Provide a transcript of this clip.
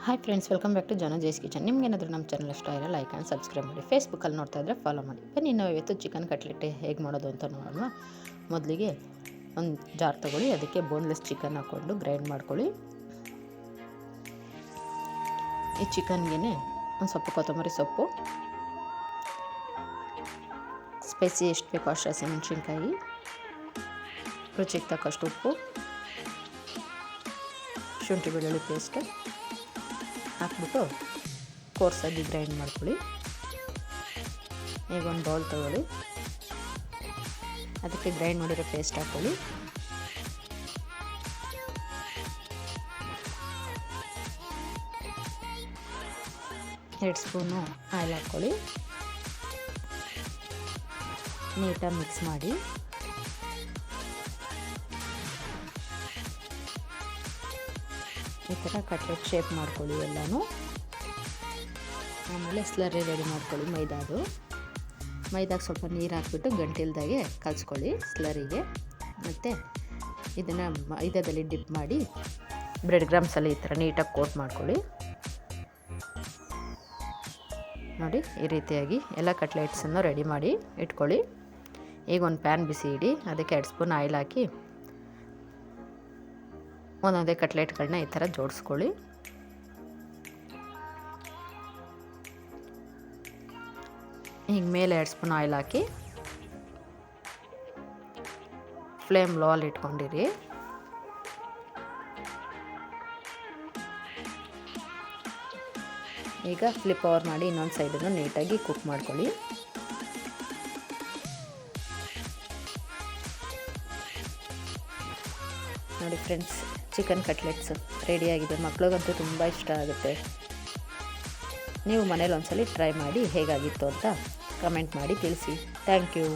Hi friends, welcome back to Jana Jay's kitchen. ನಿಮ್ಗೇನಾದರೂ ನಮ್ಮ channel ಇಷ್ಟ ಇರೋ ಲೈಕ್ ಆ್ಯಂಡ್ ಸಬ್ಸ್ಕ್ರೈಬ್ ಮಾಡಿ. ಫೇಸ್ಬುಕ್ಕಲ್ಲಿ ನೋಡ್ತಾ ಇದ್ದರೆ ಫಾಲೋ ಮಾಡಿ. ಬನ್ನಿ ನಾವು ಇವತ್ತು ಚಿಕನ್ ಕಟ್ಲೆಟ್ ಹೇಗೆ ಮಾಡೋದು ಅಂತ ನೋಡೋಣ. ಮೊದಲಿಗೆ ಒಂದು ಜಾರ್ ತೊಗೊಳ್ಳಿ, ಅದಕ್ಕೆ ಬೋನ್ಲೆಸ್ ಚಿಕನ್ ಹಾಕ್ಕೊಂಡು ಗ್ರೈಂಡ್ ಮಾಡ್ಕೊಳ್ಳಿ. ಈ ಚಿಕನ್ಗೆ ಒಂದು ಸ್ವಲ್ಪ ಕೊತ್ತಂಬರಿ ಸೊಪ್ಪು, ಸ್ಪೈಸಿ ಎಷ್ಟು ಬೇಕೋ ಅಷ್ಟು ಹಸಿಮೆಣಸಿನ್ಕಾಯಿ, ರುಚಿಗೆ ತಕ್ಕಷ್ಟು ಉಪ್ಪು, ಶುಂಠಿ ಬೆಳ್ಳುಳ್ಳಿ ಪೇಸ್ಟ್ ಹಾಕ್ಬಿಟ್ಟು ಕೋರ್ಸಾಗಿ ಗ್ರೈಂಡ್ ಮಾಡ್ಕೊಳ್ಳಿ. ಈಗ ಒಂದು ಬೌಲ್ ತೊಗೊಳ್ಳಿ, ಅದಕ್ಕೆ ಗ್ರೈಂಡ್ ಮಾಡಿರೋ ಪೇಸ್ಟ್ ಹಾಕ್ಕೊಳ್ಳಿ. ಎರಡು ಸ್ಪೂನು ಆಯಿಲ್ ಹಾಕ್ಕೊಳ್ಳಿ. ನೀಟಾಗಿ ಮಿಕ್ಸ್ ಮಾಡಿ ಈ ಥರ ಕಟ್ಲೆಟ್ ಶೇಪ್ ಮಾಡ್ಕೊಳ್ಳಿ ಎಲ್ಲನೂ. ಆಮೇಲೆ ಸ್ಲರಿ ರೆಡಿ ಮಾಡ್ಕೊಳ್ಳಿ. ಮೈದಾಗೆ ಸ್ವಲ್ಪ ನೀರು ಹಾಕ್ಬಿಟ್ಟು ಗಂಟಿಲ್ದಾಗೆ ಕಲಿಸ್ಕೊಳ್ಳಿ ಸ್ಲರಿಗೆ. ಮತ್ತು ಇದನ್ನು ಮೈದಾದಲ್ಲಿ ಡಿಪ್ ಮಾಡಿ ಬ್ರೆಡ್ ಗ್ರಾಮ್ಸಲ್ಲಿ ಈ ಥರ ನೀಟಾಗಿ ಕೋಟ್ ಮಾಡ್ಕೊಳ್ಳಿ. ನೋಡಿ, ಈ ರೀತಿಯಾಗಿ ಎಲ್ಲ ಕಟ್ಲೆಟ್ಸನ್ನು ರೆಡಿ ಮಾಡಿ ಇಟ್ಕೊಳ್ಳಿ. ಈಗ ಒಂದು ಪ್ಯಾನ್ ಬಿಸಿ ಇಡಿ, ಅದಕ್ಕೆ 2 ಸ್ಪೂನ್ ಆಯಿಲ್ ಹಾಕಿ ಒಂದೊಂದೇ ಕಟ್ಲೆಟ್ಗಳನ್ನ ಈ ಥರ ಜೋಡಿಸ್ಕೊಳ್ಳಿ. ಈಗ ಮೇಲೆ 2 ಸ್ಪೂನ್ ಆಯಿಲ್ ಹಾಕಿ ಫ್ಲೇಮ್ ಲೋ ಅಲ್ಲಿ ಇಟ್ಕೊಂಡಿರಿ. ಈಗ ಫ್ಲಿಪ್ ಓವರ್ ಮಾಡಿ ಇನ್ನೊಂದು ಸೈಡನ್ನು ನೀಟಾಗಿ ಕುಕ್ ಮಾಡ್ಕೊಳ್ಳಿ. ನೋಡಿ ಫ್ರೆಂಡ್ಸ್, ಚಿಕನ್ ಕಟ್ಲೆಟ್ಸ್ ರೆಡಿಯಾಗಿದೆ. ಮಕ್ಳಿಗಂತೂ ತುಂಬ ಇಷ್ಟ ಆಗುತ್ತೆ. ನೀವು ಮನೇಲಿ ಒಂದ್ಸಲಿ ಟ್ರೈ ಮಾಡಿ ಹೇಗಾಗಿತ್ತು ಅಂತ ಕಮೆಂಟ್ ಮಾಡಿ ತಿಳಿಸಿ. Thank you.